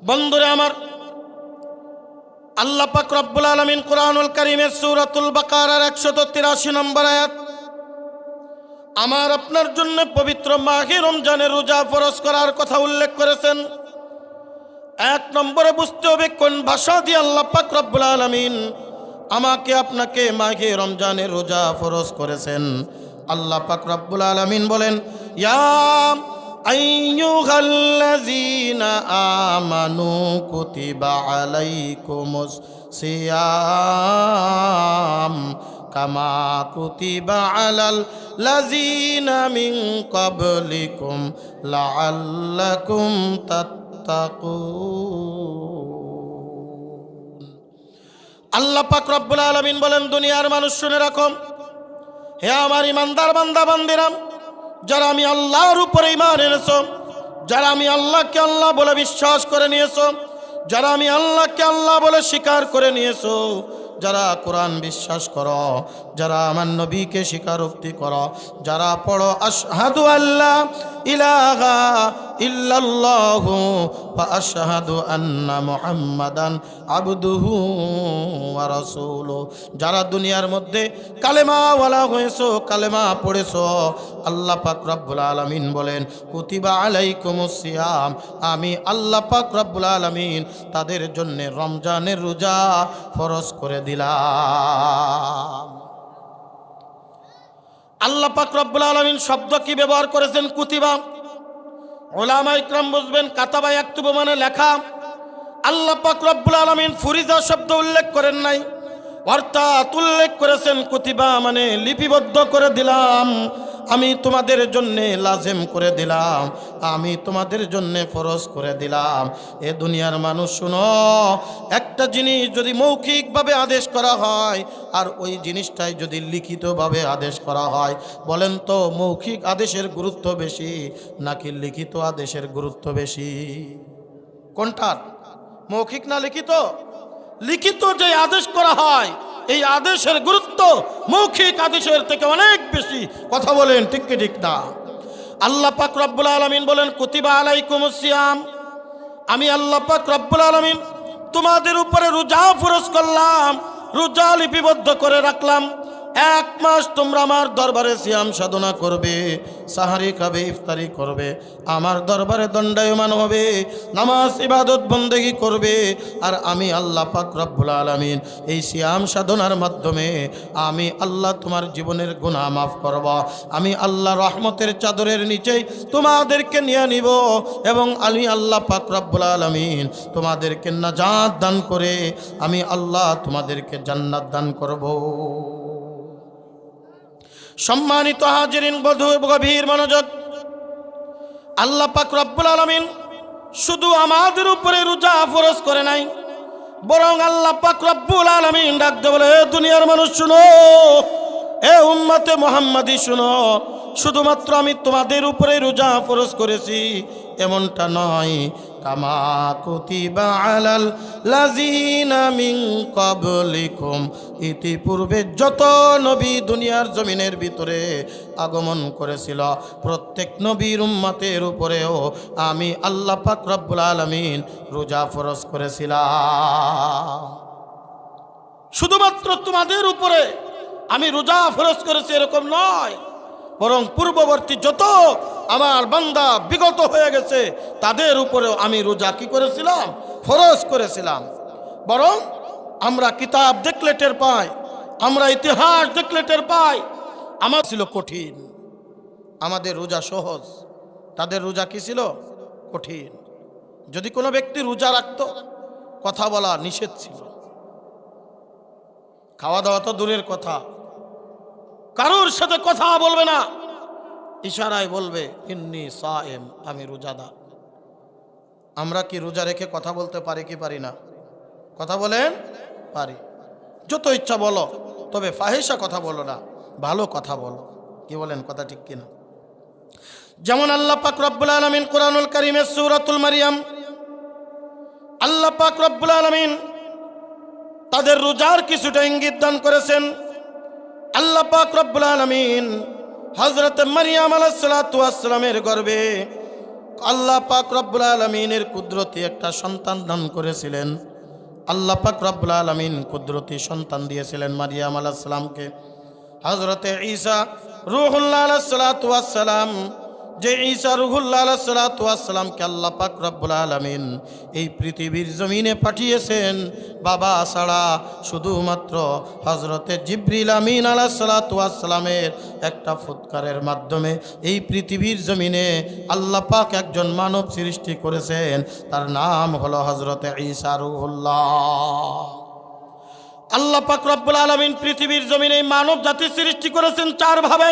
বন্ধুরা আমার, আল্লাহ পাক রব্বুল আলামিন কোরআনুল কারীমের সূরাতুল বাকারার 183 নম্বর আয়াত আমার আপনার জন্য পবিত্র মাহে রমজানের রোজা ফরজ করার কথা উল্লেখ করেছেন। এক নম্বরে বুঝতে হবে কোন ভাষা দিয়ে আল্লাহ পাক রব্বুল আলামিন আমাকে আপনাকে মাহে রমজানের রোজা ফরজ করেছেন। আল্লাহ পাক রব্বুল আলামিন বলেন, ইয়া আইয়ুহাল্লাযীনা আমানু কুতিবা আলাইকুমুস সিয়াম কামা কুতিবা আলাল লাযীনা মিন ক্বাবলিকুম লাআল্লাকুম তাত্তাকুন। আল্লাহ পাক রব্বুল আলামিন বলেন, দুনিয়ার মানুষ শুনে রাখো, হে আমার ইমানদার বান্দা বান্দিরা, যারা আমি আল্লাহর উপরে ঈমান এনেছো, যারা আমি আল্লাহকে আল্লাহ বলে বিশ্বাস করে নিয়েছো, যারা আমি আল্লাহকে আল্লাহ বলে স্বীকার করে নিয়েছো, যারা কোরআন বিশ্বাস করো, যারা আমার নবীকে স্বীকারোক্তি করো, যারা পড়ো আশহাদু আল্লা ইলাহা ইল্লাল্লাহু ওয়া আশহাদু আন্না মুহাম্মাদান আবদুহু ওয়া রাসূলুহু, যারা দুনিয়ার মধ্যে কালেমাওয়ালা হয়েছো, কালেমা পড়েছো, আল্লাহ পাক রব্বুল আলামিন বলেন কুতিবা আলাইকুমুস সিয়াম, আমি আল্লাহ পাক রব্বুল আলামিন তাদের জন্য রমজানের রোজা ফরজ করে দিলাম। আল্লাহ পাক রব্বুল আলামিন শব্দ কি ব্যবহার করেছেন? কুতিবা। উলামা ইকরাম বুঝবেন কাতাবা ইয়াকতুবু মানে লেখা। আল্লাহ পাক রব্বুল আলামিন ফুরিজা শব্দ উল্লেখ করেন নাই, অর্থাৎ উল্লেখ করেছেন কুতিবা মানে লিপিবদ্ধ করে দিলাম, আমি তোমাদের জন্য লাজেম করে দিলাম, আমি তোমাদের জন্য ফরজ করে দিলাম। এ দুনিয়ার মানুষ শুনো, একটা জিনিস যদি মৌখিকভাবে আদেশ করা হয় আর ওই জিনিসটাই যদি লিখিতভাবে আদেশ করা হয়, বলেন তো মৌখিক আদেশের গুরুত্ব বেশি নাকি লিখিত আদেশের গুরুত্ব বেশি? কোনটার? মৌখিক না লিখিত? লিখিত যে আদেশ করা হয় এই আদেশের গুরুত্ব মৌখিক আদেশের থেকে অনেক বেশি। কথা বলেন ঠিক কি ঠিক না? আল্লাহ পাক রব্বুল আলামিন বলেন কুতিবা আলাইকুমুস সিয়াম, আমি আল্লাহ পাক রব্বুল আলামিন তোমাদের উপরে রোজা ফরজ করলাম, রোজা লিপিবদ্ধ করে রাখলাম। এক মাস তোমরা আমার দরবারে সিয়াম সাধনা করবে, সাহারি খাবে, ইফতারি করবে, আমার দরবারে দণ্ডায়মান হবে, নামাজ ইবাদত বন্দেগী করবে। আর আমি আল্লাহ পাক রব্বুল আলামিন এই সিয়াম সাধনার মাধ্যমে আমি আল্লাহ তোমার জীবনের গুনাহ মাফ করব। আমি আল্লাহ রহমতের চাদরের নিচেই তোমাদেরকে নিয়ে নিব এবং আমি আল্লাহ পাক রব্বুল আলামিন তোমাদেরকে নাজাত দান করে আমি আল্লাহ তোমাদেরকে জান্নাত দান করব। সম্মানিত হাজিরিন, গভীর মনোযোগ। আল্লাহ পাক রব্বুল আলামিন শুধু আমাদের উপরে রোজা ফরজ করে নাই, বরং আল্লাহ পাক রব্বুল আলামিন ডাক দিয়ে বলে, দুনিয়ার মানুষ শুনো, এ উম্মতে মুহাম্মাদি শুনো, শুধুমাত্র আমি তোমাদের উপরে রোজা ফরজ করেছি এমনটা নয়, কামা কুতিবা আলাল লাযীনা মিন ক্বাবলিকুম, ইতিপূর্বে যত নবী দুনিয়ার জমিনের ভিতরে আগমন করেছিল প্রত্যেক নবীর উম্মতের উপরেও আমি আল্লাহ পাক রব্বুল আলামিন রোজা ফরজ করেছিলাম। শুধুমাত্র তোমাদের উপরে আমি রোজা ফরজ করেছি এরকম নয়, বরং পূর্ববর্তী যত আমার বান্দা বিগত হয়ে গেছে তাদের উপরেও আমি রোজা কি করেছিলাম? ফরজ করেছিলাম। বরং আমরা কিতাব দেখলে টের পাই, আমরা ইতিহাস দেখলে টের পাই, আমার ছিল কঠিন, আমাদের রোজা সহজ, তাদের রোজা কি ছিল? কঠিন। যদি কোনো ব্যক্তি রোজা রাখতো, কথা বলা নিষেধ ছিল, খাওয়া দাওয়া তো দূরের কথা, কারোর সাথে কথা বলবে না, ইশারায় বলবে ইন্নী সায়েম, আমি রোজাদার। আমরা কি রোজা রেখে কথা বলতে পারি কি পারি না? কথা বলেন? পারি। যত ইচ্ছা বলো, তবে ফাহিশা কথা বলো না, ভালো কথা বলো। কি বলেন? কথা ঠিক কিনা? যেমন আল্লাহ পাক রব্বুল আলামিন কোরআনুল কারীমের সূরাতুল মারিয়াম, আল্লাহ পাক রব্বুল আলামিন তাদের রোজার কিছুটা ইঙ্গিত দান করেছেন। আল্লাহ পাক রব্বুল আলামিন হযরত মারিয়াম আলাইহিস সালাতু ওয়াস সালামের গর্ভে আল্লাহ পাক রব্বুল আলামিনের কুদরতি একটা সন্তান দান করেছিলেন। আল্লাহ পাক রব্বুল আলামিন কুদরতি সন্তান দিয়েছিলেন মারিয়াম আলাইহিস সালামকে। হযরতে ঈসা রূহুল্লাহ আলাইহিস সালাতু ওয়াস সালাম, যে ঈসা রূহুল্লাহ আলাইহিস সালাতু ওয়াস সালামকে আল্লাহ পাক রব্বুল আলামিন এই পৃথিবীর জমিনে পাঠিয়েছেন বাবা ছাড়া শুধুমাত্র হযরতে জিবরিল আমিন আলাইহিস সালাতু ওয়াস সালামের একটা ফুৎকারের মাধ্যমে এই পৃথিবীর জমিনে আল্লাহ পাক একজন মানব সৃষ্টি করেছেন, তার নাম হলো হযরতে ঈসা রূহুল্লাহ। আল্লাহ পাক রব্বুল আলামিন পৃথিবীর জমিনে মানব জাতি সৃষ্টি করেছেন চার ভাবে।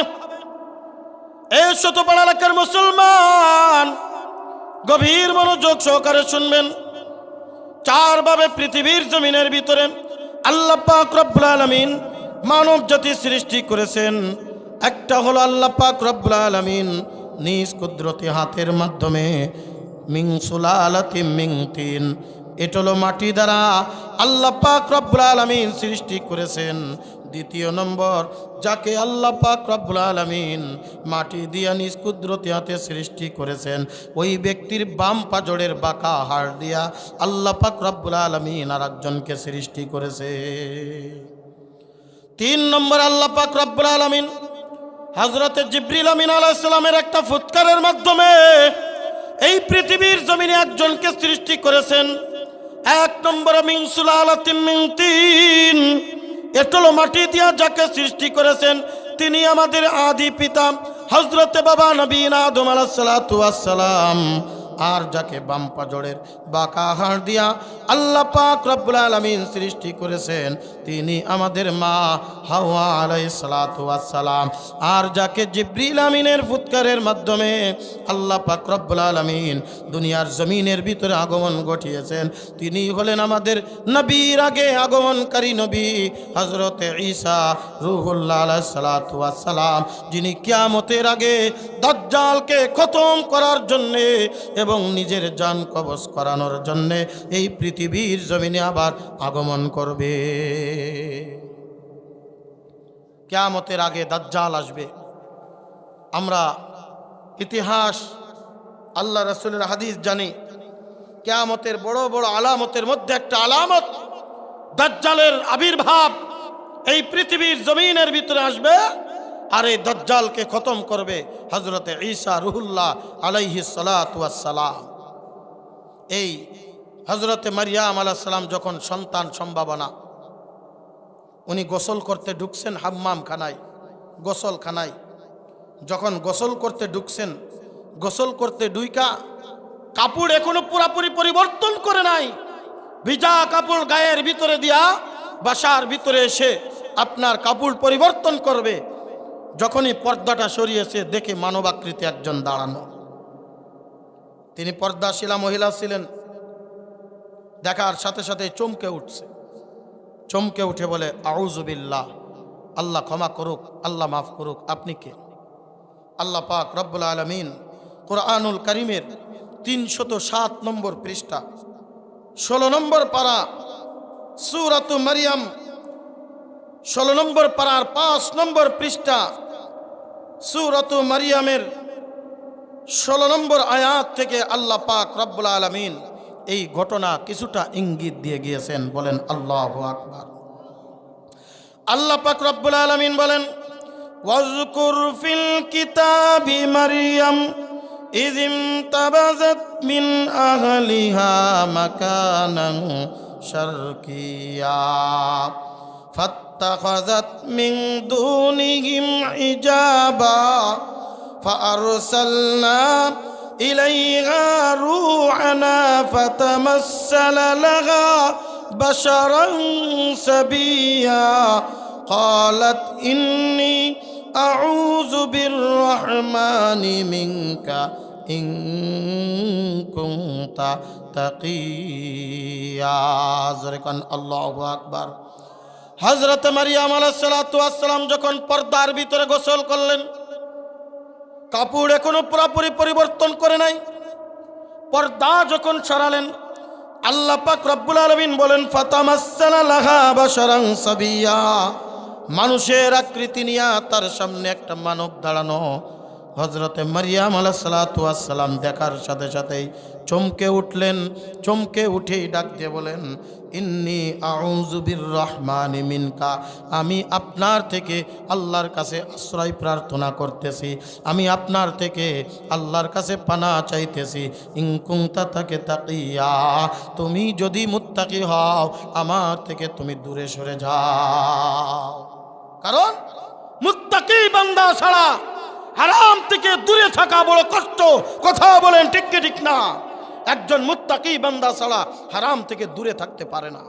এই শতপাড়া এলাকার মুসলমান গভীর মনোযোগ সহকারে শুনবেন। চার ভাবে পৃথিবীর জমিনের ভিতরে আল্লাহ পাক রব্বুল আলামিন মানব জাতি সৃষ্টি করেছেন। একটা হলো আল্লাহ পাক রব্বুল আলামিন নিজ কুদরতি হাতের মাধ্যমে মিন সুলালাতিন মিন তিন, এটা হলো মাটি দ্বারা আল্লাহ পাক রব্বুল আলামিন সৃষ্টি করেছেন। দ্বিতীয় নম্বর, যাকে আল্লাহ পাক রব্বুল আলামিন মাটি দিয়া নিজ কুদরতি হাতে সৃষ্টি করেছেন, ওই ব্যক্তির বাম পাজরের বাঁকা হাড় দিয়া আল্লাহ পাক রব্বুল আলামিন আরেকজনকে সৃষ্টি করেছে। তিন নম্বর, আল্লাহ পাক রব্বুল আলামিন হযরতে জিবরিল আমিন আলাইহিস সালামের একটা ফুৎকারের মাধ্যমে এই পৃথিবীর জমিনে একজনকে সৃষ্টি করেছেন। এক নম্বরে মিন সুলালাতিন মিন তিন, এটা হলো মাটি দিয়া যাকে সৃষ্টি করেছেন তিনি আমাদের আদি পিতা হযরতে বাবা নবীনা আদম আলাইহিস সালাতু ওয়াস সালাম। আর যাকে বাম পাজরের বাঁকা হাড় দিয়া আল্লাহ পাক রব্বুল আলামিন সৃষ্টি করেছেন তিনি আমাদের মা হাওয়া আলাইহিস সালাতু ওয়াস সালাম। আর যাকে জিবরিল আমিনের ফুৎকারের মাধ্যমে আল্লাহ পাক রব্বুল আলামিন দুনিয়ার জমিনের ভিতরে আগমন ঘটিয়েছেন তিনি হলেন আমাদের নবীর আগে আগমনকারী নবী হযরতে ঈসা রূহুল্লাহ আলাইহিস সালাতু ওয়াস সালাম, যিনি কিয়ামতের আগে দাজ্জালকে খতম করার জন্য এবং নিজের জান কবজ করানোর জন্য এই পৃথিবীর জমিনে আবার আগমন করবে। কিয়ামতের আগে দাজ্জাল আসবে। আমরা ইতিহাস আল্লাহ রাসূলের হাদিস জানি, কিয়ামতের বড় বড় আলামতের মধ্যে একটা আলামত দাজ্জালের আবির্ভাব এই পৃথিবীর জমিনের ভিতরে আসবে আর এই দাজ্জালকে খতম করবে হযরতে ঈসা রূহুল্লাহ আলাইহিস সালাতু ওয়াস সালাম। এই হযরতে মারিয়াম আলাইহিস সালাম যখন সন্তান সম্ভাবনা, উনি গোসল করতে ঢুকছেন হাম্মাম খানায়, গোসলখানায়। যখন গোসল করতে ঢুকছেন, গোসল করতে ঢুইকা কাপড় এখনো পুরাপুরি পরিবর্তন করে নাই, ভিজা কাপড় গায়ের ভিতরে দিয়া বাসার ভিতরে এসে আপনার কাপড় পরিবর্তন করবে। যখনই পর্দাটা সরিয়েছে দেখে মানবাকৃতি একজন দাঁড়ানো। তিনি পর্দাশীলা মহিলা ছিলেন। দেখার সাথে সাথে চমকে উঠছে, চমকে উঠে বলে আউযু বিল্লাহ, আল্লাহ ক্ষমা করুক, আল্লাহ মাফ করুক, আপনি কে? আল্লাহ পাক রব্বুল আলামিন কুরআনুল কারীমের ৩০৭ নম্বর পৃষ্ঠা ১৬ নম্বর পারা সূরাতু মারইয়াম ১৬ নম্বর পারার ৫ নম্বর পৃষ্ঠা সূরাতু মারইয়ামের ১৬ নম্বর আয়াত থেকে আল্লাহ পাক রব্বুল আলামিন এই ঘটনা কিছুটা ইঙ্গিত দিয়ে গিয়েছেন। বলেন আল্লাহু আকবার। আল্লাহ পাক রব্বুল আলামিন বলেন ওয়াজকুর ফিল কিতাবি মারইয়াম ইযিম তাবাযাত মিন আহলিহা মাকানান শারকিয়া ফাত্তাখাযাত মিন দুনিহিম হিজাবা ফাআরসালনা ইলাইহা রূহানা ফাতামাসসালা লাহা বাশারান সাবিয়্যা ক্বালাত ইন্নী আউযু বিররহমানি মিনকা ইন কুনতা তাকিয়া। যখন আল্লাহু আকবার। হযরত মারইয়াম আলাইহিস সালাতু ওয়াস সালাম যখন পর্দার ভিতরে গোসল করলেন, কাপড় এখনো পুরোপুরি পরিবর্তন করে নাই, পর্দা যখন সরালেন আল্লাহ পাক রব্বুল আলামিন বলেন ফাতামাসসালা লাহা বাশারান সাবিয়্যা, মানুষের আকৃতি নিয়ে তার সামনে একটা মানব দাঁড়ানো। হযরতে মারিয়াম আলাইহিস সালাতু ওয়াস সালাম দেখার সাথে সাথেই চমকে উঠলেন। চমকে উঠেই ডাক দিয়ে বলেন, ইন্নী আউযু বিররহমানি মিনকা, আমি আপনার থেকে আল্লাহর কাছে আশ্রয় প্রার্থনা করতেছি, আমি আপনার থেকে আল্লাহর কাছে পানাহ চাইতেছি। ইন কুনতা তাকিয়া, তুমি যদি মুত্তাকি হও আমার থেকে তুমি দূরে সরে যাও। কারণ মুত্তাকি বান্দা ছাড়া হারাম থেকে দূরে থাকা বড় কষ্ট। কথা বলেন ঠিক কি ঠিক না? একজন মুত্তাকি বান্দা ছাড়া হারাম থেকে দূরে থাকতে পারে না।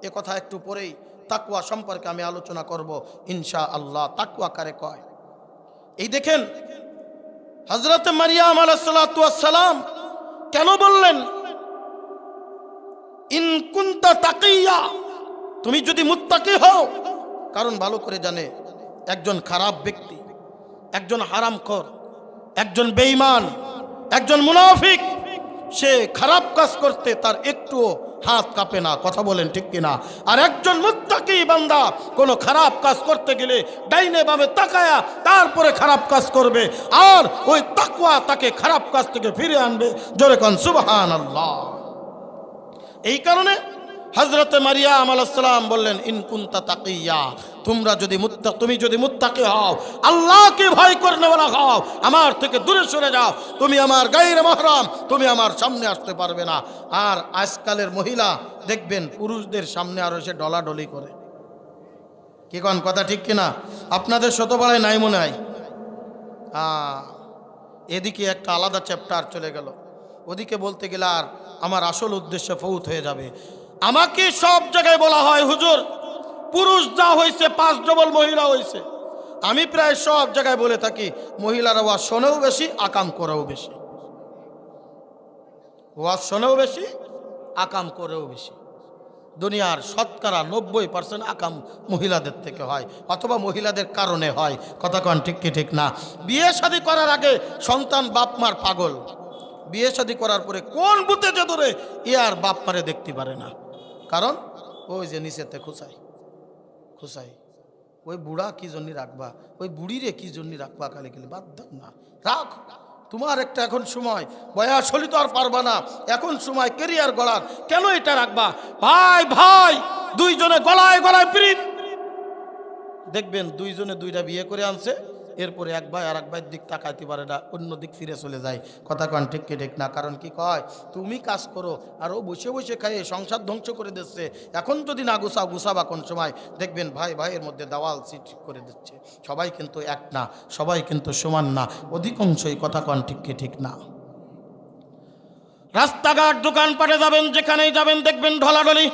এ কথা একটু পরেই তাকওয়া সম্পর্কে আমি আলোচনা করব ইনশাআল্লাহ। তাকওয়া কারে কয়? এই দেখেন হযরত মারিয়াম আলাইহিস সালাতু ওয়াস সালাম কেন বললেন ইন কুনতা তাকিয়া, তুমি যদি মুত্তাকি হও? কারণ ভালো করে জানে একজন খারাপ ব্যক্তি, একজন হারামখোর, একজন বেঈমান, একজন মুনাফিক, সে খারাপ কাজ করতে তার একটুও হাত কাঁপে না। কথা বলেন ঠিক কিনা? আর একজন মুত্তাকি বান্দা কোনো খারাপ কাজ করতে গেলে ডাইনে বামে তাকায়া তারপরে খারাপ কাজ করবে, আর ওই তাকওয়া তাকে খারাপ কাজ থেকে ফিরে আনবে। জোরে কোন সুবহানাল্লাহ। এই কারণে হযরত মারিয়াম আলাইহিস সালাম বললেন, ইন কুনতা তাকিয়া, তুমি যদি মুত্তাকি হও, আল্লাহকে ভয় করনেওয়ালা হও, আমার থেকে দূরে সরে যাও, তুমি আমার গায়রে মাহরাম, তুমি আমার সামনে আসতে পারবে না। আর আজকালের মহিলা দেখবেন পুরুষদের সামনে আরো এসে ডলাডলি করে। কি কোন কথা ঠিক কিনা? আপনাদের শতপাড়ায় নাই মনে হয়? এদিকে একটা আলাদা চ্যাপ্টার চলে গেল, ওদিকে বলতে গেলে আর আমার আসল উদ্দেশ্য ফৌত হয়ে যাবে। আমাকে সব জায়গায় বলা হয়, হুজুর পুরুষ যা হয়েছে 5 ডবল মহিলা হয়েছে। আমি প্রায় সব জায়গায় বলে থাকি, মহিলারা ওয়াজ শোনেও বেশি, আকাম করেও বেশি। ওয়াজ শোনেও বেশি, আকাম করেও বেশি। দুনিয়ার শতকরা 90% আকাম মহিলাদের থেকে হয়, অথবা মহিলাদের কারণে হয়। কথা কন ঠিক কি ঠিক না? বিয়ে শাদী করার আগে সন্তান বাপ মার পাগল, বিয়ে শাদী করার পরে কোন বুতে যে ধরে এ আর বাপ মারে দেখতে পারে না। কারণ ওই যে নিচেতে খুঁচাই, ওই বুড়া কি জন্য রাখবা, ওই বুড়িরে কি জন্য রাখবা, কালে গেলে বাদ দাও না, রাখ। তোমার একটা এখন সময়, বয়স হলি তো আর পারবা না, এখন সময় ক্যারিয়ার গড়ার, কেন এটা রাখবা? ভাই ভাই দুইজনে গলায় গলায় প্রীত। দেখবেন দুইজনে দুইটা বিয়ে করে আনছে, এরপরে এক ভাই আর এক ভাইয়ের দিক তাকাইতে পারে না, অন্য দিক ফিরে চলে যায়। কথা কন ঠিক কি ঠিক না? কারণ কি কয়, তুমি কাজ করো আর ও বসে বসে খাইয়ে সংসার ধ্বংস করে দিচ্ছে। এখন যদি না গুছাবা কোন সময় দেখবেন ভাই ভাইয়ের মধ্যে দেওয়াল সিট করে দিচ্ছে। সবাই কিন্তু এক না, সবাই কিন্তু সমান না, অধিকাংশই। কথা কন ঠিক কি ঠিক না? রাস্তাঘাট দোকানপাটে যাবেন, যেখানেই যাবেন দেখবেন ঢলাঢলি।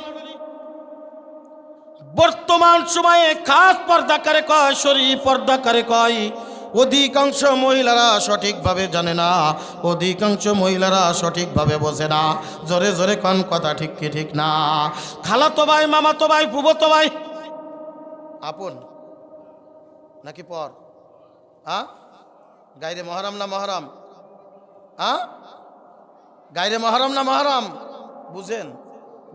বর্তমান সময়ে খাস পর্দা কারে কয়, শরীফ পর্দা কারে কয়, অধিকাংশ মহিলারা সঠিকভাবে জানে না, অধিকাংশ মহিলারা সঠিকভাবে বোঝে না। জোরে জোরে কোন কথা ঠিক কি ঠিক না? খালাতো ভাই, মামাতো ভাই, ফুফাতো ভাই আপন নাকি পর? গায়রে মহরম না মহরম? গায়রে মহরম না মহরম? বুঝেন?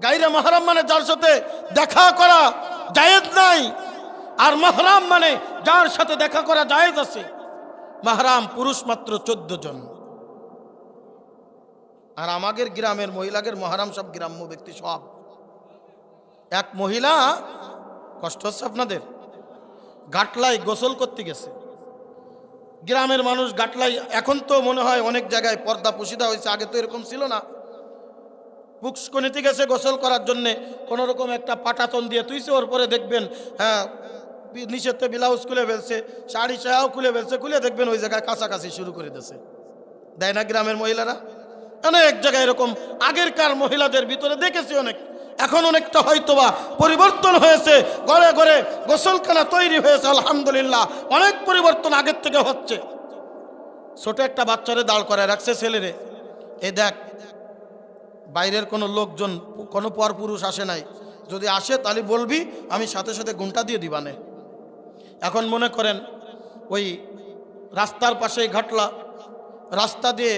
গায়রে মহরম মানে যার সাথে দেখা করা জায়েজ নাই, আর মাহরাম মানে যার সাথে দেখা করা জায়েজ আছে। মাহরাম পুরুষ মাত্র 14 জন। আর আমাদের গ্রামের মহিলাদের মাহরাম সব গ্রাম্য ব্যক্তি সব। এক মহিলা, কষ্ট হচ্ছে আপনাদের, গাটলাই গোসল করতে গেছে। গ্রামের মানুষ গাটলাই, এখন তো মনে হয় অনেক জায়গায় পর্দা পুশিদা হয়েছে, আগে তো এরকম ছিল না। পুষ্কনিতে গেছে গোসল করার জন্যে, কোনো রকম একটা পাটাতন দিয়ে তুইছে, ওর পরে দেখবেন নিচেতে ব্লাউজ খুলে ফেলছে, শাড়ি সায়াও খুলে ফেলছে, খুলে দেখবেন ওই জায়গায় কাছাকাছি শুরু করে দিয়েছে। দেয় না গ্রামের মহিলারা? অনেক জায়গায় এরকম আগেরকার মহিলাদের ভিতরে দেখেছি অনেক। এখন অনেকটা হয়তোবা পরিবর্তন হয়েছে, ঘরে ঘরে গোসলখানা তৈরি হয়েছে, আলহামদুলিল্লাহ অনেক পরিবর্তন আগের থেকে হচ্ছে। ছোট একটা বাচ্চারে দাঁড় করায় রাখছে ছেলেরে, এই দেখ বাইরের কোনো লোকজন, কোনো পরপুরুষ আসে নাই, যদি আসে তাহলে বলবি, আমি সাথে সাথে ঘুমটা দিয়ে দিবানে। এখন মনে করেন ওই রাস্তার পাশেই ঘাটলা, রাস্তা দিয়ে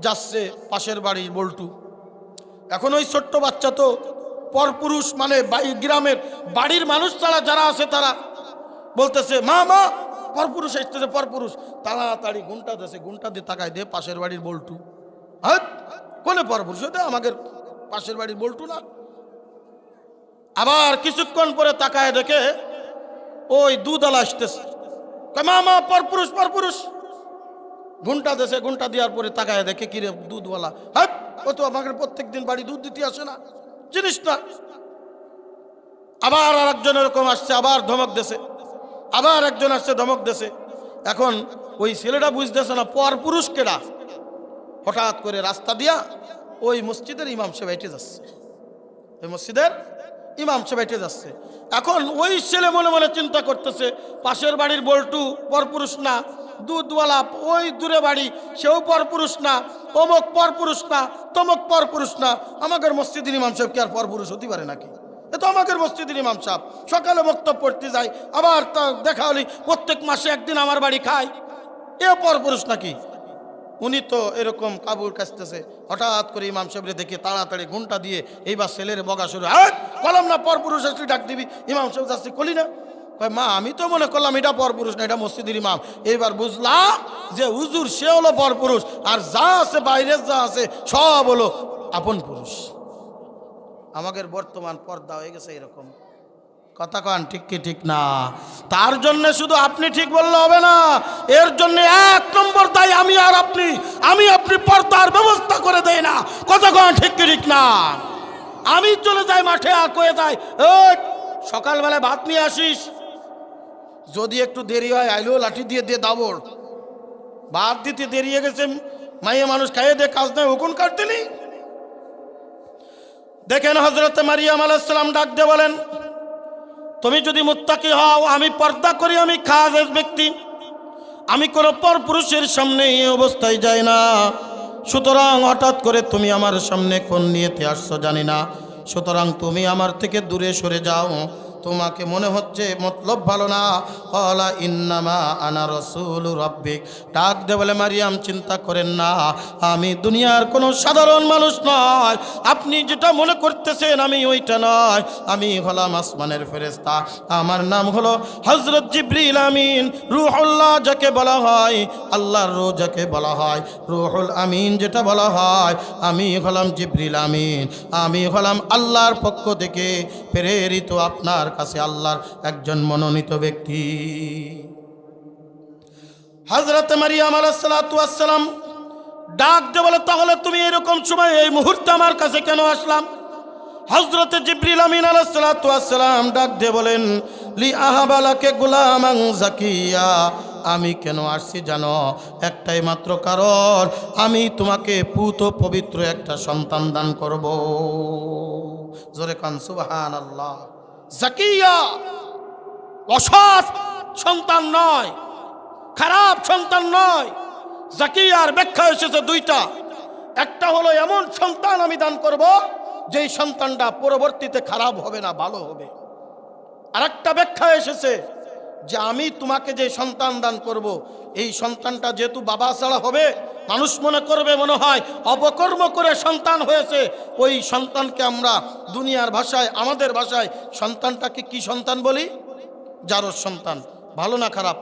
যাচ্ছে পাশের বাড়ির বল্টু। এখন ওই ছোট্ট বাচ্চা তো পরপুরুষ, মানে গ্রামের বাড়ির মানুষ ছাড়া যারা আছে তারা বলতেছে, মা মা পরপুরুষ আসতেছে, পরপুরুষ। তাড়াতাড়ি ঘুমটা দেশে, ঘুমটা দিয়ে তাকায় দে পাশের বাড়ির বল্টু। হ্যাঁ, কোনে পরপুরুষ? ওটা আমাদের পাশের বাড়ির বল্টু না? আবার কিছুক্ষণ পরে তাকায় দেখে ওই দুধওয়ালা আসতেছে। মামা পরপুরুষ, পরপুরুষ। ঘুমটা দেশে, ঘুমটা দেওয়ার পরে তাকায় দেখে কিরে দুধওয়ালা। হ্যাঁ, ও তো আমাকে প্রত্যেক দিন বাড়ি দুধ দিতে আসে না, জিনিস না। আবার আর একজন এরকম আসছে, আবার ধমক দেশে। আবার একজন আসছে, ধমক দেশে। এখন ওই ছেলেটা বুঝতেছে না পরপুরুষ কেডা। হঠাৎ করে রাস্তা দিয়া ওই মসজিদের ইমাম সাহেব হেঁটে যাচ্ছে, ওই মসজিদের ইমাম সাহেব হেঁটে যাচ্ছে। এখন ওই ছেলে মনে মনে চিন্তা করতেছে, পাশের বাড়ির বল্টু পরপুরুষ না, দুধওয়ালা ওই দূরে বাড়ি সেও পরপুরুষ না, অমুক পরপুরুষ না, তমুক পরপুরুষ না, আমাদের মসজিদের ইমাম সাহেব কি আর পরপুরুষ হতে পারে নাকি? এ তো আমাদের মসজিদের ইমাম সাহেব, সকালে বক্তব্য পড়তে যায়, আবার তা দেখা হলি প্রত্যেক মাসে একদিন আমার বাড়ি খায়, এ পরপুরুষ নাকি? উনি তো এরকম কাবুল কাছতেছে। হঠাৎ করে ইমাম সাহেবরে দেখে তাড়াতাড়ি ঘুমটা দিয়ে এইবার ছেলের বগা শুরু। বললাম না পরপুরুষ আসলে ডাক দিবি। ইমাম সাহেব যাচ্ছে, কলি না? মা আমি তো মনে করলাম এটা পরপুরুষ না, এটা মসজিদের ইমাম। এইবার বুঝলাম যে হুজুর সে হলো পরপুরুষ, আর যা আছে বাইরের যা আছে সব হলো আপন পুরুষ। আমাদের বর্তমান পর্দা হয়ে গেছে এরকম। কথা কন ঠিক কি ঠিক না? তার জন্য শুধু আপনি ঠিক বললে হবে না, এর জন্য এক নম্বর দায়ী আমি আর আপনি। আমি আপনি পর্দার ব্যবস্থা করে দেই না। কথা কন ঠিক কি ঠিক না? আমি চলে যাই মাঠে আর কয়ে যাই, সকালবেলায় ভাত নিয়ে আসিস, যদি একটু দেরি হয় আইলো লাঠি দিয়ে দিয়ে দাবড়। ভাত দিতে দেরি হয়ে গেছে, মাইয়ে মানুষ খাইয়ে দে, কাজ নয় হুকুন কাটতে নি। দেখেন হযরত মারিয়াম আলাইহিস সালাম ডাক দিয়ে বলেন, তুমি যদি মুত্তাকি হও, আমি পর্দা করি, আমি খাজেজ ব্যক্তি, আমি কোনো পরপুরুষের সামনে এই অবস্থায় যাই না। সুতরাং হঠাৎ করে তুমি আমার সামনে কোন নিয়েতে আসছো জানি না, সুতরাং তুমি আমার থেকে দূরে সরে যাও। তোমাকে মনে হচ্ছে মতলব ভালো না। ক্বালা ইন্নামা আনা রাসূলু রাব্বিক। ডাক দে বলে, মারিয়াম চিন্তা করেন না, আমি দুনিয়ার কোনো সাধারণ মানুষ নয়। আপনি যেটা মনে করতেছেন আমি ওইটা নয়, আমি হলাম আসমানের ফেরেশতা। আমার নাম হলো হযরত জিবরিল আমিন, রূহুল্লাহ যাকে বলা হয়, আল্লাহর রূহ যাকে বলা হয়, রূহুল আমিন যেটা বলা হয়, আমি হলাম জিবরিল আমিন। আমি হলাম আল্লাহর পক্ষ থেকে প্রেরিত আপনার কাছে আল্লাহর একজন মনোনীত ব্যক্তি। হযরত মারিয়াম আলাইহিস সালাতু ওয়াস সালাম ডাক দিয়ে বলে, তাহলে তুমি এরকম সময় এই মুহূর্তে আমার কাছে কেন আসলাম? হযরত জিবরিল আমিন আলাইহিস সালাতু ওয়াস সালাম ডাক দিয়ে বলেন, লি আহাবালাকে গুলামান জাকিয়া। আমি কেন আসছি জানো? একটাই মাত্র কারণ, আমি তোমাকে পুত পবিত্র একটা সন্তান দান করব। জোরে কান সুবহানাল্লাহ। জাকিয়া অসৎ সন্তান নয়, খারাপ সন্তান নয়। জাকিয়ার ব্যাখ্যা এসেছে দুইটা। একটা হলো এমন সন্তান আমি দান করব যেই সন্তানটা পরবর্তীতে খারাপ হবে না, ভালো হবে। আর একটা ব্যাখ্যা এসেছে যে আমি তোমাকে যে সন্তান দান করব, এই সন্তানটা যেহেতু বাবা ছাড়া হবে, মানুষ মনে করবে মনে হয় অপকর্ম করে সন্তান হয়েছে। ওই সন্তানকে আমরা দুনিয়ার ভাষায়, আমাদের ভাষায় সন্তানটাকে কি সন্তান বলি? জারজ সন্তান। ভালো না খারাপ?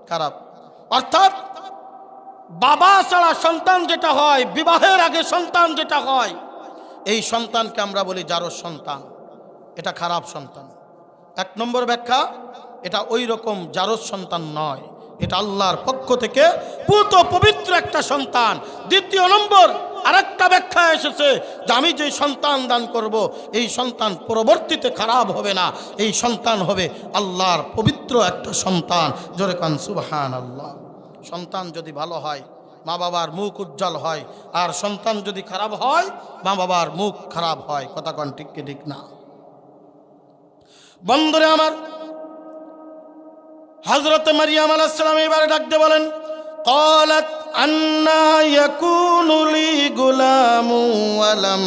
খারাপ। অর্থাৎ বাবা ছাড়া সন্তান যেটা হয়, বিবাহের আগে সন্তান যেটা হয়, এই সন্তানকে আমরা বলি জারজ সন্তান। এটা খারাপ সন্তান। এক নম্বর ব্যাখ্যা, এটা ওই রকম জারজ সন্তান নয়, এটা আল্লাহর পক্ষ থেকে পুত পবিত্র একটা সন্তান। দ্বিতীয় নম্বর আরেকটা ব্যাখ্যা এসেছে যে আমি যে সন্তান দান করব, এই সন্তান পরবর্তীতে খারাপ হবে না, এই সন্তান হবে আল্লাহর পবিত্র একটা সন্তান। জোরে কান সুবহানাল্লাহ। সন্তান যদি ভালো হয়, মা বাবার মুখ উজ্জ্বল হয়, আর সন্তান যদি খারাপ হয়, মা বাবার মুখ খারাপ হয়। কথা কন ঠিক কি ঠিক না? বন্ধুরে আমার, হযরত মারিয়াম আলাইহিস সালাম এবারে ডাক দিয়ে বলেন, ক্বালাত আন্না ইয়াকুনু লি গুলামু ওয়া লাম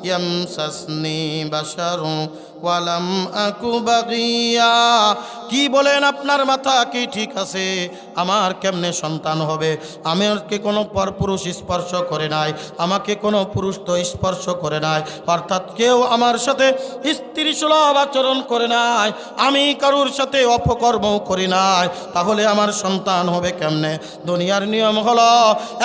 ইয়ামসাসনি বাশারু ওয়ালাম আকু বাগিয়া। কি বলেন, আপনার মাথা কি ঠিক আছে? আমার কেমনে সন্তান হবে? আমাকে কোনো পরপুরুষ স্পর্শ করে নাই, আমাকে কোনো পুরুষ তো স্পর্শ করে নাই, অর্থাৎ কেউ আমার সাথে স্ত্রী সুলভ আচরণ করে নাই, আমি কারুর সাথে অপকর্মও করি নাই, তাহলে আমার সন্তান হবে কেমনে? দুনিয়ার নিয়ম হলো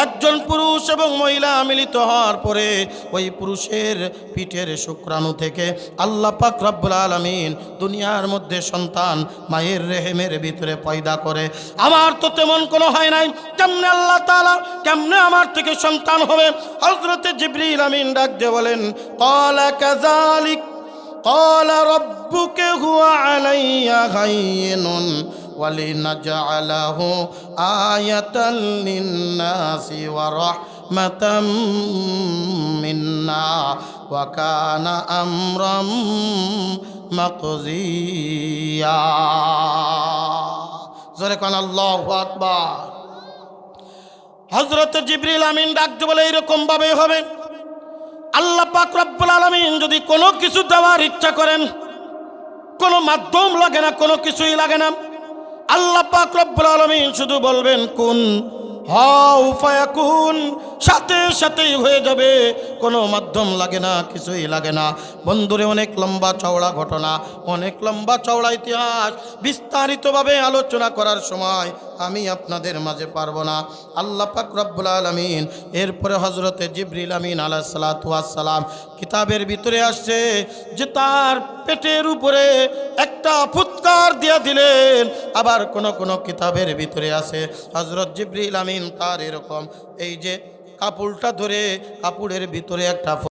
একজন পুরুষ এবং মহিলা মিলিত হওয়ার পরে ওই পুরুষের পিঠের শুক্রাণু থেকে আল্লাহ পাক রব্বুল আলামিন দুনিয়ার মধ্যে সন্তান মায়ের রেহেমের ভিতরে পয়দা করে। আমার তো তেমন কোনো হয় নাই, কেমনে আল্লাহ তাআলা কেমনে আমার থেকে সন্তান হবে? হযরতে জিবরিল আমিন ডাক দিয়ে বলেন, ক্বালা কাযালিক ক্বালা রাব্বুকা হুয়া আলাইয়া হাইয়িনুন ওয়ালিনাজআলাহু আয়াতাল লিন্নাসি ওয়া রাহমাতাম মিন্না ওয়া কানা আমরাম মাকজিয়া। জোরে কোন আল্লাহু আকবার। হযরত জিবরিল আমিন ডাকতে বলে, এরকম ভাবে হবে। আল্লাহ পাক রব্বুল আলামিন যদি কোনো কিছু দেওয়ার ইচ্ছা করেন, কোনো মাধ্যম লাগে না, কোনো কিছুই লাগে না। আল্লাহ পাক রব্বুল আলামিন শুধু বলবেন কুন হাউ ফায়াকুন, সাথে সাথেই হয়ে যাবে, কোনো মাধ্যম লাগে না, কিছুই লাগে না। বন্ধুরে, অনেক লম্বা চওড়া ঘটনা, অনেক লম্বা চওড়া ইতিহাস, বিস্তারিতভাবে আলোচনা করার সময় আমি আপনাদের মাঝে পারবো না। আল্লাহ পাক রব্বুল আলামিন এরপরে হযরতে জিবরিল আমিন আলাইহিস সালাতু ওয়াস সালাম কিতাবের ভিতরে আসছে যে তার পেটের উপরে একটা ফুৎকার দিয়ে দিলেন। আবার কোন কোন কিতাবের ভিতরে আছে হযরত জিবরিল আমিন তার এরকম এই যে কাপড়টা ধরে কাপড়ের ভিতরে একটা